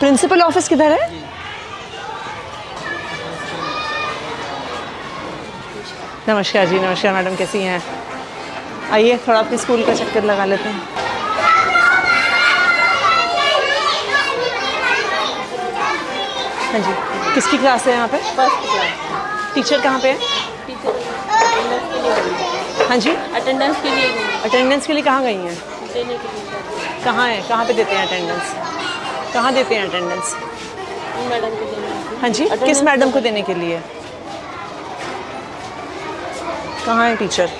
Principal office किधर है? नमस्कार जी, नमस्कार मैडम, कैसी हैं? आइए थोड़ा आपके स्कूल का चक्कर लगा लेते हैं। हाँ जी, किसकी क्लास है यहाँ पे? First class. टीचर कहाँ पे है? टीचर अटेंडेंस के लिए। हाँ जी, अटेंडेंस के लिए। अटेंडेंस के लिए कहाँ गई हैं? देने के लिए। कहाँ है, कहाँ पे देते हैं अटेंडेंस? कहाँ देते हैं अटेंडेंस? मैडम को देने। हाँ जी, किस मैडम को देने के लिए? कहाँ है टीचर?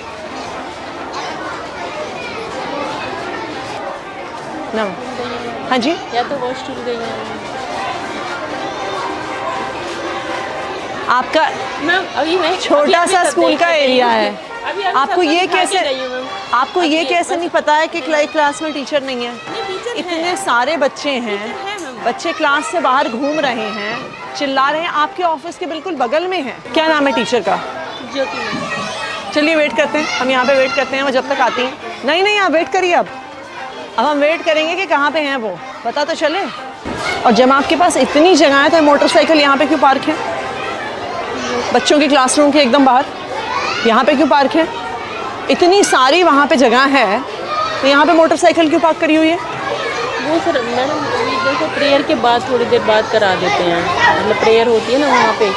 ना, हाँ जी, या तो हॉस्टल गई है। आपका मैम अभी मैं छोटा सा स्कूल का एरिया है, अभी आपको ये कैसे, आपको ये अभी कैसे नहीं पता है कि क्लास में टीचर नहीं है? इतने सारे बच्चे हैं, बच्चे क्लास से बाहर घूम रहे हैं, चिल्ला रहे हैं, आपके ऑफिस के बिल्कुल बगल में है। क्या नाम है टीचर का? ज्योति मैम। चलिए वेट करते हैं, हम यहाँ पे वेट करते हैं, वो जब तक आती हैं। नहीं नहीं, आप वेट करिए। अब हम वेट करेंगे कि कहाँ पे हैं वो, पता तो चले। और जब आपके पास इतनी जगह है तो मोटरसाइकिल यहाँ पे क्यों पार्क है? बच्चों के क्लासरूम के एकदम बाहर यहाँ पे क्यों पार्क है? इतनी सारी वहाँ पे जगह है तो यहाँ पे मोटरसाइकिल क्यों पार्क करी हुई है? वो सर मैडम जैसे प्रेयर के बाद थोड़ी देर बाद करा देते हैं, मतलब प्रेयर होती है ना वहाँ पे।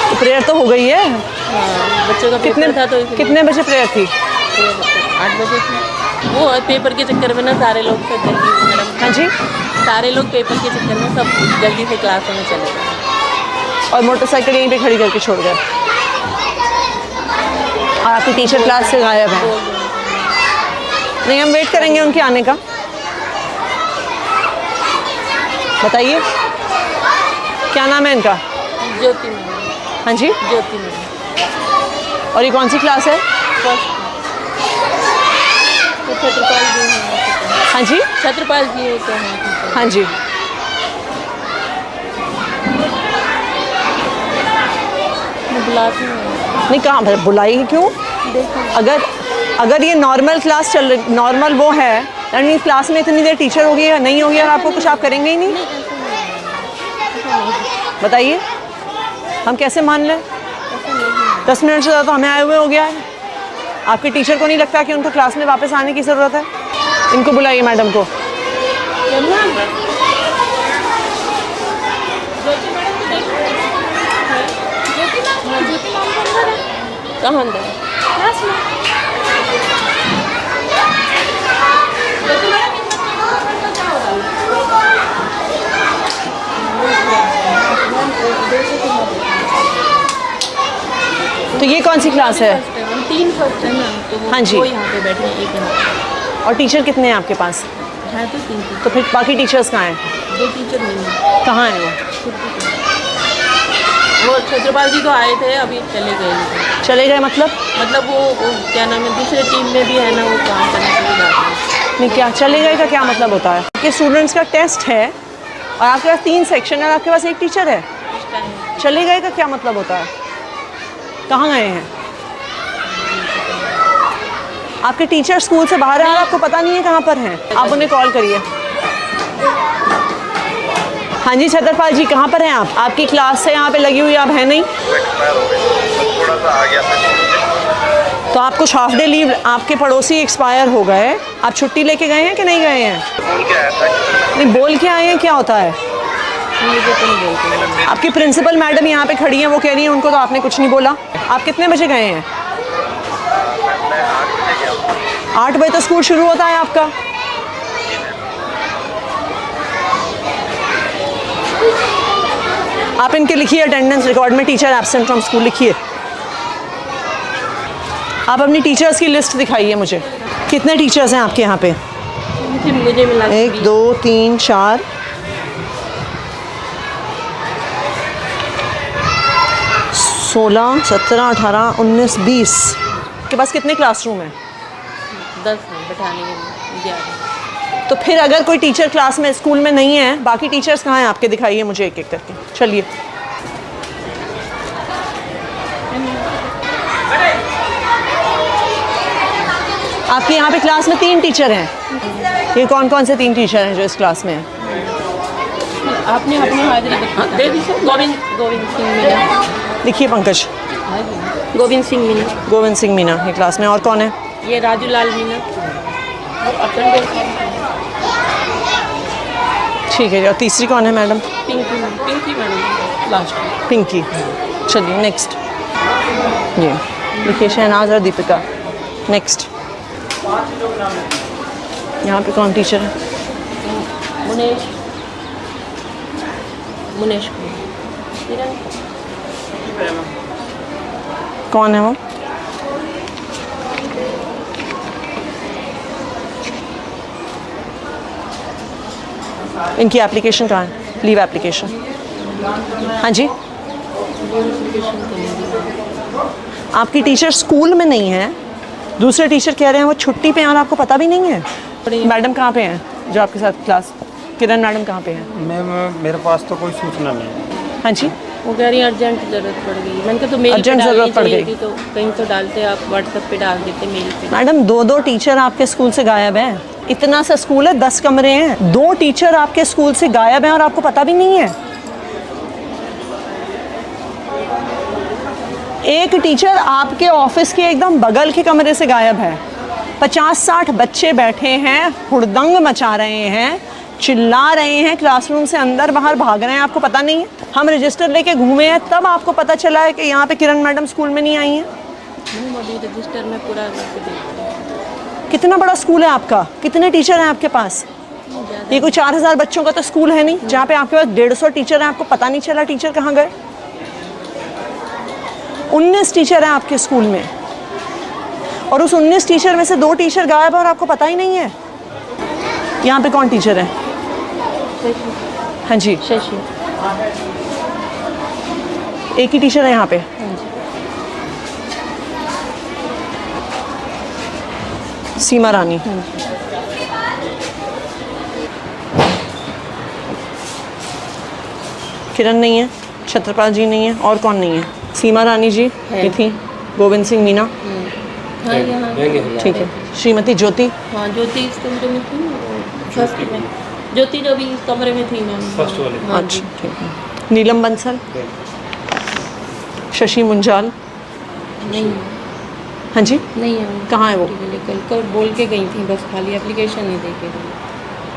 तो प्रेयर तो हो गई है। हाँ, बच्चों का कितने पेपर था तो कितने बजे प्रेयर थी? 8 बजे थी। वो पेपर के चक्कर में ना सारे लोग सब जल्दी, मैडम हाँ जी, सारे लोग पेपर के चक्कर में सब जल्दी से क्लासों में चले गए और मोटरसाइकिल यहीं पे खड़ी करके छोड़ गए और आपकी टीचर क्लास से गायब है। नहीं, हम वेट करेंगे उनके आने का। बताइए क्या नाम है इनका? ज्योति मैम। हाँ जी, ज्योति मैम। और ये कौन सी क्लास है? फर्स्ट। तो छत्रपाल जी हैं। हाँ जी, छत्रपाल जी होते हैं। हाँ जी, मैं बुलाती हूँ। नहीं कहाँ बुलाई क्यों? अगर ये नॉर्मल क्लास चल रही, नॉर्मल वो है, यानी क्लास में इतनी देर टीचर होगी या नहीं होगी और आपको कुछ आप करेंगे ही नहीं? बताइए हम कैसे मान लें? 10 मिनट से ज़्यादा तो हमें आए हुए हो गया है। आपके टीचर को नहीं लगता कि उनको क्लास में वापस आने की ज़रूरत है? इनको बुलाइए मैडम को। कहाँ अंदर? क्लास में। तो ये कौन सी क्लास है? 3 फर्स्ट है ना, तो वो हाँ जी। वो यहाँ पे बैठे हैं, एक यहाँ। और टीचर कितने हैं आपके पास? है तो 3। तो फिर बाकी टीचर्स कहाँ हैं? 2 टीचर नहीं है। कहाँ हैं वो? वो छत्रपाल जी तो आए थे, अभी चले गए। चले गए मतलब वो क्या नाम है, दूसरे टीम में भी है ना, वो काम करने के लिए जाते हैं। नहीं, क्या चले गए का क्या मतलब होता है? कि स्टूडेंट्स का टेस्ट है और आपके पास 3 सेक्शन है और आपके पास 1 टीचर है, चले गए का क्या मतलब होता है? कहाँ गए हैं? आपके टीचर स्कूल से बाहर हैं और आपको पता नहीं है कहाँ पर हैं? आप उन्हें कॉल करिए। हाँ जी छत्रपाल जी, कहाँ पर हैं आप? आपकी क्लास से यहाँ पे लगी हुई, आप हैं नहीं? थोड़ा सा आ गया था। तो आपको हाफ डे लीव, आपके पड़ोसी एक्सपायर हो गए, आप छुट्टी लेके गए हैं कि नहीं गए हैं? बोल के आया था। नहीं, बोल के आए हैं, क्या होता है? मुझे तो नहीं बोलते। आपकी प्रिंसिपल मैडम यहाँ पे खड़ी हैं, वो कह रही हैं उनको तो आपने कुछ नहीं बोला। आप कितने बजे गए हैं? 8 बजे तो स्कूल शुरू होता है आपका। आप इनके लिखिए अटेंडेंस रिकॉर्ड में टीचर एब्सेंट फ्रॉम स्कूल लिखिए। आप अपनी टीचर्स की लिस्ट दिखाइए मुझे। कितने टीचर्स हैं आपके यहाँ पे? मुझे मिला 1 2 3 4 16 17 18 19 20। के पास कितने क्लासरूम हैं? 10 हैं बैठाने के लिए, 11। तो फिर अगर कोई टीचर क्लास में स्कूल में नहीं है, बाकी टीचर्स कहाँ हैं आपके? दिखाइए मुझे एक एक करके। चलिए आपके यहाँ पे क्लास में 3 टीचर हैं। ये कौन कौन से 3 टीचर हैं जो इस क्लास में हैं? आपने अपनी हाजिरी दे दी सर। गोविंद सिंह मीना। लिखिए पंकज। गोविंद सिंह मीना। गोविंद सिंह मीना ये क्लास में। और कौन है? ये राजू लाल मीना। ठीक है। और तीसरी कौन है madam? Pinky madam last. Pinky. चलिए नेक्स्ट। ये लिखिए शहनाज और दीपिका। नेक्स्ट। यहाँ पे कौन टीचर है? मुनेश कौन है वो? इनकी एप्लीकेशन कहाँ है? Leave application. हाँ जी। आपकी टीचर स्कूल में नहीं है, दूसरे टीचर कह रहे हैं वो छुट्टी पे हैं और आपको पता भी नहीं है। मैडम कहाँ पे हैं जो आपके साथ क्लास? किरण मैडम कहाँ पे हैं? मैम मेरे पास तो कोई सूचना नहीं है। हाँ जी। वो कह रही अर्जेंट ज़रूरत पड़ गई। मैंने कहा तो मेल अर्जेंट ज़रूरत पड़ गई तो कहीं तो डालते, आप व्हाट्सएप पे डाल देते मेल पे। मैडम 2 टीचर आपके स्कूल से गायब हैं। इतना सा स्कूल है, 10 कमरे हैं, 2 टीचर आपके स्कूल से गायब हैं और आपको पता भी नहीं है। एक टीचर आपके ऑफिस के एकदम बगल के कमरे से गायब है। 50-60 बच्चे बैठे हैं, हुड़दंग मचा रहे हैं, चिल्ला रहे हैं, क्लासरूम से अंदर बाहर भाग रहे हैं, आपको पता नहीं है। हम रजिस्टर लेके घूमे हैं, तब आपको पता चला है कि यहाँ पे किरण मैडम स्कूल में नहीं आई हैं। अभी रजिस्टर में पूरा कितना बड़ा स्कूल है आपका? कितने टीचर हैं आपके पास? ये कोई 4000 बच्चों का तो स्कूल है नहीं जहाँ पे आपके पास 150 टीचर हैं, आपको पता नहीं चला टीचर कहाँ गए। 19 टीचर हैं आपके स्कूल में और उस 19 टीचर में से 2 टीचर गायब है और आपको पता ही नहीं है। यहाँ पे कौन टीचर है? हाँ जी। शशि। एक ही टीचर है यहाँ पे। सीमा रानी। किरण नहीं है, छत्रपाल जी नहीं है, और कौन नहीं है? सीमा रानी जी ये थी, गोविंद सिंह मीना। हाँ यहाँ ठीक है। श्रीमती ज्योति। हाँ ज्योति इस कमरे में थी, फर्स्ट में। ज्योति जो भी इस कमरे में थी मैम, फर्स्ट वाले। हाँ जी। अच्छा ठीक है। नीलम बंसल। शशि मुंजाल। नहीं। हाँ जी। नहीं है। कहाँ है वो? कल बोल के गई थी, बस खाली एप्लीकेशन नहीं दे के गई।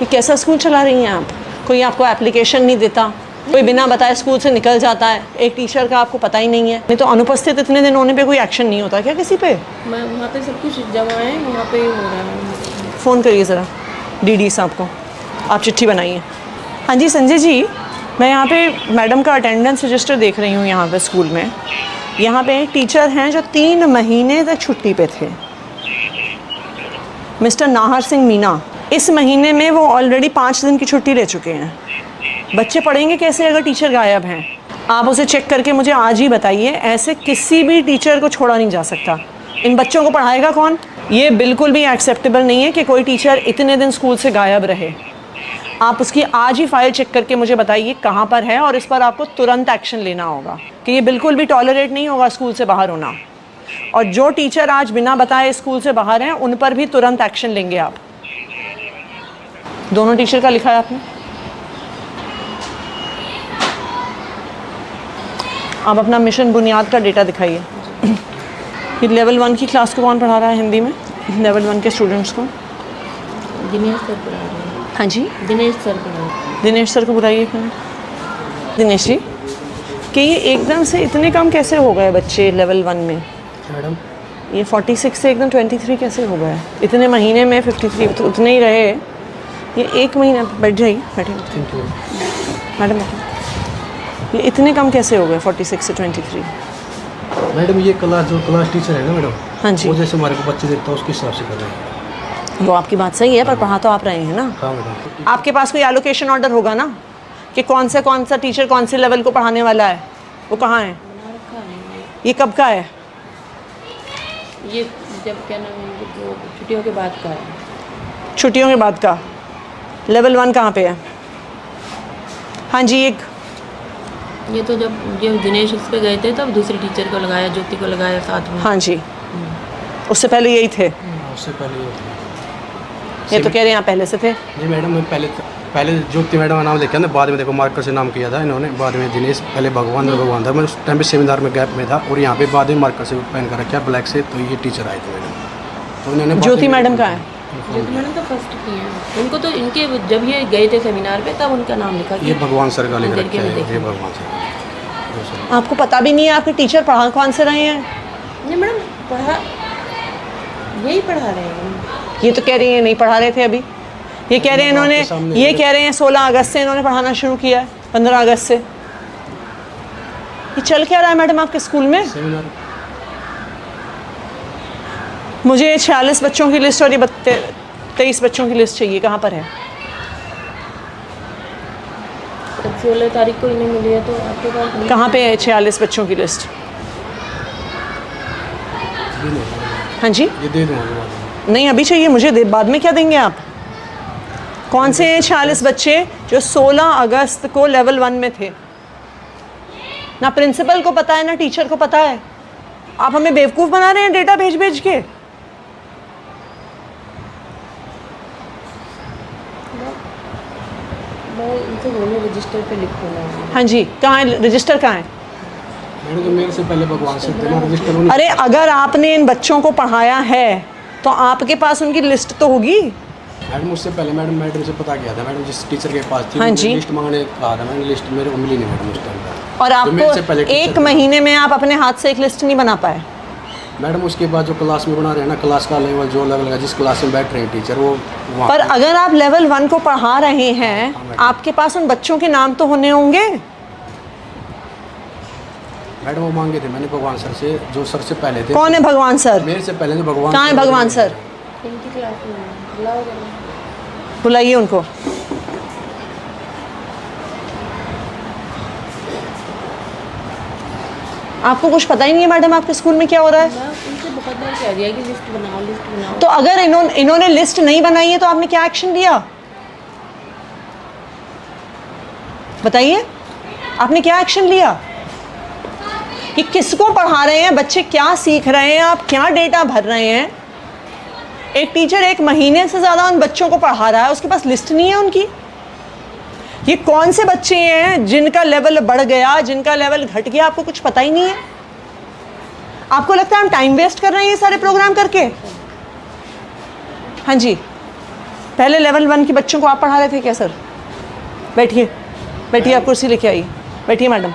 ये कैसा स्कूल चला रही हैं आप? कोई आपको एप्लीकेशन नहीं देता, कोई बिना बताए स्कूल से निकल जाता है, एक टीचर का आपको पता ही नहीं है। नहीं तो अनुपस्थित इतने दिन होने पे कोई एक्शन नहीं होता क्या किसी पे? मैं वहाँ पे सब कुछ जमा है, वहाँ पे हो रहा है। फ़ोन करिए ज़रा डीडी साहब को, आप चिट्ठी बनाइए। हाँ जी संजय जी, मैं यहाँ पे मैडम का अटेंडेंस रजिस्टर देख रही हूँ यहाँ पे स्कूल में। यहाँ पे एक टीचर हैं जो 3 महीने तक छुट्टी पे थे, मिस्टर नाहर सिंह मीना। इस महीने में वो ऑलरेडी 5 दिन की छुट्टी ले चुके हैं। बच्चे पढ़ेंगे कैसे अगर टीचर गायब हैं? आप उसे चेक करके मुझे आज ही बताइए। ऐसे किसी भी टीचर को छोड़ा नहीं जा सकता। इन बच्चों को पढ़ाएगा कौन? ये बिल्कुल भी एक्सेप्टेबल नहीं है कि कोई टीचर इतने दिन स्कूल से गायब रहे। आप उसकी आज ही फाइल चेक करके मुझे बताइए कहाँ पर है, और इस पर आपको तुरंत एक्शन लेना होगा कि ये बिल्कुल भी टॉलरेट नहीं होगा स्कूल से बाहर होना। और जो टीचर आज बिना बताए स्कूल से बाहर हैं उन पर भी तुरंत एक्शन लेंगे आप। दोनों टीचर का लिखा है आपने? आप अपना मिशन बुनियाद का डेटा दिखाइए। ये लेवल 1 की क्लास को कौन पढ़ा रहा है हिंदी में? लेवल 1 के स्टूडेंट्स को दिनेश सर पढ़ा रहे हैं। हाँ जी दिनेश सर पढ़ा रहे हैं। दिनेश सर को बुलाइए। दिनेश जी कि ये एकदम से इतने कम कैसे हो गए बच्चे लेवल 1 में? मैडम ये 46 से एकदम 23 कैसे हो गए? इतने महीने में 53 तो उतने ही रहे। ये 1 महीना बैठ जाइए, बैठिए मैडम। ये इतने कम कैसे हो गए 46 से 23? मैडम ये क्लास टीचर है ना मैडम, हाँ जी। वो जैसे हमारे को बच्चे देता है उसके हिसाब से कर रहे हैं। वो आपकी बात सही है, पर पढ़ा तो आप रहे हैं ना। हाँ मैडम। आपके पास कोई एलोकेशन ऑर्डर होगा ना कि कौन सा टीचर कौन से लेवल को पढ़ाने वाला है? वो कहाँ है? ये कब का है? ये जब क्या नाम है, वो छुट्टियों के बाद का है। छुट्टियों के बाद का। लेवल 1 कहाँ पे है? हाँ जी। ये तो जब दिनेश उस पे गए थे तब दूसरी टीचर को लगाया, ज्योति को लगाया साथ में। हाँ जी। उससे पहले यही थे? उससे पहले ये तो कह रहे हैं यहाँ पहले से थे। नहीं मैडम, मैं पहले पहले ज्योति मैडम का नाम लिखा था, बाद में देखो मार्कर से नाम किया था इन्होंने, बाद में दिनेश, पहले भगवान और भगवान था। मैं उस टाइम पे सेमिनार में गैप में था और यहाँ पे बाद में मार्कर से पहन कर रखा ब्लैक से, तो ये टीचर आए थे मैडम, तो इन्होंने ज्योति मैडम का है? ज्योति मैडम तो फर्स्ट की है। उनको तो इनके जब ये गए थे सेमिनार पे तब उनका नाम लिखा ये भगवान सर का लिख अंदर के रखा में है, देखा। ये भगवान सर। आपको पता भी नहीं है आपके टीचर पढ़ा कौन से रहे हैं? नहीं मैडम यही पढ़ा रहे हैं। ये तो कह रही है नहीं पढ़ा रहे थे अभी, ये कह रहे हैं इन्होंने, आपके सामने ये कह रहे हैं 16 अगस्त से इन्होंने पढ़ाना शुरू किया है, 15 अगस्त से। ये चल क्या रहा है मैडम आपके स्कूल में? सेमिनार मुझे 46 बच्चों की लिस्ट और ये 23 बच्चों की लिस्ट चाहिए, कहाँ पर है? तब 16 तारीख को इन्हें मिली है तो आपके पास नहीं। कहाँ पे है 46 बच्चों की लिस्ट? हाँ जी, ये दे दूँगा बाद में। नहीं अभी चाहिए मुझे, बाद में क्या देंगे आप? कौन से 46 बच्चे जो 16 अगस्त को लेवल 1 में थे? ना प्रिंसिपल को पता है ना टीचर को पता है, आप हमें बेवकूफ़ बना रहे हैं डेटा भेज भेज के। मैं इनसे बोलूँ रजिस्टर पे लिखूँगा। हाँ जी, कहाँ है रजिस्टर, कहाँ है? मैडम तो मेरे से पहले भगवान सर थे ना, रजिस्टर उन्होंने। अरे अगर आपने इन बच्चों को पढ़ाया है तो आपके पास उनकी लिस्ट तो होगी। मैडम उससे पहले मैडम से पता किया था, मैडम जिस टीचर के पास थी हाँ जी। लिस्ट मांगने कहा था, मैंने लिस्ट मेरे को मिली नहीं मैडम उस टाइम पर। और तो मेरे से आपको पहले टीचर एक थे। महीने में आप अपने हाथ से एक लिस्ट नहीं बना पाए? मैडम उसके बाद जो क्लास में बना रहे हैं ना, क्लास का लेवल जो लेवल है, जिस क्लास में बैठ रहे हैं टीचर वो वहाँ पर अगर आप लेवल 1 को पढ़ा रहे हैं, मैडम। आपके पास उन बच्चों के नाम तो होने होंगे। मैडम वो मांगे थे मैंने भगवान सर से, जो सर से पहले थे। कौन है भगवान सर? मेरे से पहले तो भगवान कहाँ है भगवान सर? इनकी क्लास में बुलाओ जरा। बुलाइए उनको। आपको कुछ पता ही नहीं है मैडम आपके स्कूल में क्या हो रहा है? मैं उनसे बहुत बार कह दिया कि लिस्ट बनाओ लिस्ट बनाओ। तो अगर इन्होंने लिस्ट नहीं बनाई है तो आपने क्या एक्शन लिया? बताइए, आपने क्या एक्शन लिया? कि किसको पढ़ा रहे हैं, बच्चे क्या सीख रहे हैं, आप क्या डेटा भर रहे हैं? एक टीचर 1 महीने से ज़्यादा उन बच्चों को पढ़ा रहा है, उसके पास लिस्ट नहीं है उनकी। ये कौन से बच्चे हैं जिनका लेवल बढ़ गया, जिनका लेवल घट गया, आपको कुछ पता ही नहीं है? आपको लगता है हम टाइम वेस्ट कर रहे हैं ये सारे प्रोग्राम करके? हाँ जी, पहले लेवल 1 के बच्चों को आप पढ़ा रहे थे क्या सर? बैठिए बैठिए, आप कुर्सी लेके आइए, बैठिए मैडम।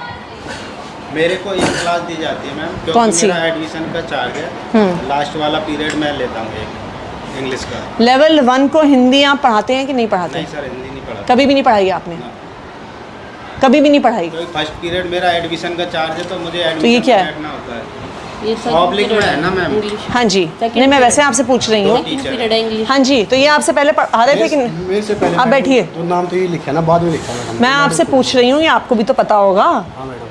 मेरे को एक क्लास दी जाती है मैम, क्योंकि कौन सी? मेरा एडमिशन का चार्ज है। लास्ट वाला पीरियड मैं लेता हूँ एक इंग्लिश का। लेवल 1 को हिंदी आप पढ़ाते हैं कि नहीं पढ़ाते? नहीं सर, हिंदी नहीं पढ़ा। कभी भी नहीं पढ़ाई आपने? कभी भी नहीं पढ़ाई? क्योंकि फर्स्ट पीरियड मेरा एडमिशन का चार्ज है, तो मुझे तो ये एडमिशन क्या है? बैठना होता है। ये पब्लिक में है ना मैम। इंग्लिश हाँ जी, नहीं मैं वैसे आपसे पूछ रही हूँ। पीरियड है इंग्लिश। हाँ जी, तो ये आपसे पहले पढ़ा रहे थे कि नहीं? मेरे से पहले आप बैठिए। तो नाम तो ये लिखा है ना, बाद में लिखा है मैडम। मैं आपसे पूछ रही हूँ, ये आपको भी तो पता होगा। हाँ मैडम,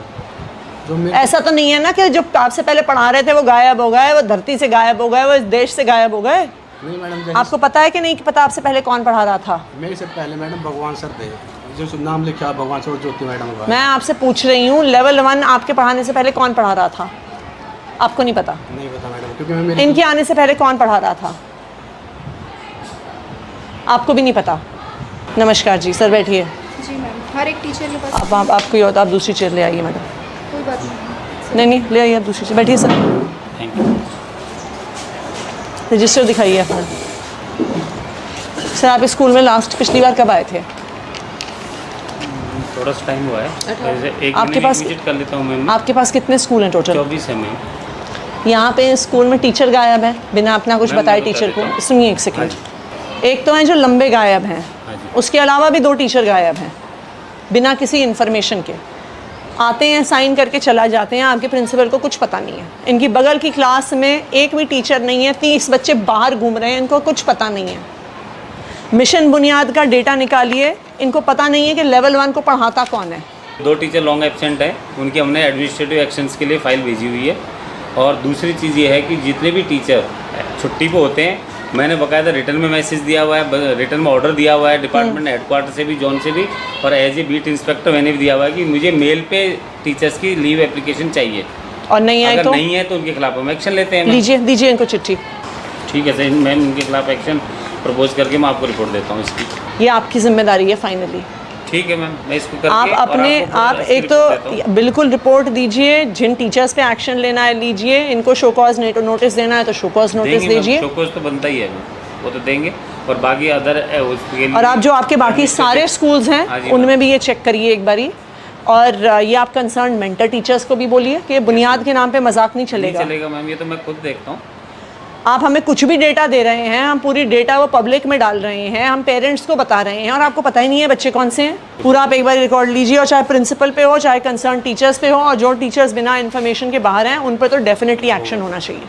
जो मेरे ऐसा तो नहीं है ना कि जो आपसे पहले पढ़ा रहे थे वो गायब हो गए, वो धरती से गायब हो गए, वो इस देश से गायब हो गए? नहीं मैडम, जैसे आपको पता है कि नहीं कि पता आपसे पहले कौन पढ़ा रहा था? मेरे से पहले मैडम भगवान सर थे, जो नाम लिखा है भगवान सर और ज्योति मैडम का। मैं आपसे पूछ रही हूँ, लेवल 1 आपके पढ़ाने से पहले कौन पढ़ा रहा था? आपको नहीं पता? नहीं पता मैडम, क्योंकि मैं मेरे इनके आने से पहले कौन पढ़ा रहा था? आपको भी नहीं पता? नमस्कार जी, सर बैठिए। जी मैम, हर एक टीचर के पास अब आपको ये होता, आप दूसरी चेयर ले आइए मैडम। कोई बात नहीं। नहीं ले आइए, आप दूसरी चेयर बैठिए सर। Thank you. रजिस्टर दिखाइए अपना। सर आप इस स्कूल में लास्ट पिछली बार कब आए थे? थोड़ा सा टाइम हुआ है, वैसे एक आपके महीने पास- विजिट कर लेता हूँ मैम। आपके पास कितने स्कूल हैं टोटल? 24 है मैम। यहाँ पे स्कूल में टीचर गायब है बिना अपना कुछ मैम, बताए मैं बता टीचर देता को। हूँ। सुनिए एक सेकंड। एक तो हैं जो लंबे गायब हैं, हाँ जी। उसके अलावा भी 2 टीचर गायब हैं बिना किसी इन्फॉर्मेशन के। आते हैं, साइन करके चला जाते हैं, आपके प्रिंसिपल को कुछ पता नहीं है। इनकी बगल की क्लास में एक भी टीचर नहीं है, 30 बच्चे बाहर घूम रहे हैं, इनको कुछ पता नहीं है। मिशन बुनियाद का डेटा निकालिए, इनको पता नहीं है कि लेवल 1 को पढ़ाता कौन है। 2 टीचर लॉन्ग एब्सेंट हैं, उनकी हमने एडमिनिस्ट्रेटिव एक्शंस के लिए फ़ाइल भेजी हुई है। और दूसरी चीज़ ये है कि जितने भी टीचर छुट्टी पे होते हैं, मैंने बाकायदा रिटर्न में मैसेज दिया हुआ है, रिटर्न में ऑर्डर दिया हुआ है डिपार्टमेंट हेडक्वार्टर से भी, जोन से भी, और एज ए बीट इंस्पेक्टर मैंने भी दिया हुआ है कि मुझे मेल पे टीचर्स की लीव एप्लीकेशन चाहिए। और नहीं आए अगर तो नहीं है तो उनके खिलाफ हम एक्शन लेते हैं मैम। दीजिए इनको चिट्ठी। ठीक है सर मैम, उनके खिलाफ एक्शन प्रपोज करके मैं आपको रिपोर्ट देता हूँ इसकी। ये आपकी जिम्मेदारी है फाइनली। ठीक है मैम, मैं इसको करके आप और अपने आपको पूरा आप इसकी एक रिपोर्ट देता हूँ। तो बिल्कुल रिपोर्ट दीजिए, जिन टीचर्स पे एक्शन लेना है लीजिए, इनको शो कॉज नोटिस देना है तो शो कॉज नोटिस देंगे मैम, दीजिए। शोकॉज तो बनता ही है मैम, वो तो देंगे। और बाकी अदर उसके लिए और आप जो आपके बाकी सारे स्कूल्स हाँ हैं जी, उनमें भी ये चेक करिए एक बारी। और ये आप कंसर्न मेंटर टीचर्स को भी बोलिए कि बुनियाद के नाम पे मजाक नहीं नहीं चलेगा। चलेगा मैम, ये तो मैं खुद देखता हूँ। आप हमें कुछ भी डेटा दे रहे हैं, हम पूरी डेटा वो पब्लिक में डाल रहे हैं, हम पेरेंट्स को बता रहे हैं और आपको पता ही नहीं है बच्चे कौन से हैं। पूरा आप एक बार रिकॉर्ड लीजिए, और चाहे प्रिंसिपल पे हो चाहे कंसर्न टीचर्स पे हो, और जो टीचर्स बिना इन्फॉर्मेशन के बाहर हैं उन पर तो डेफिनेटली एक्शन होना चाहिए।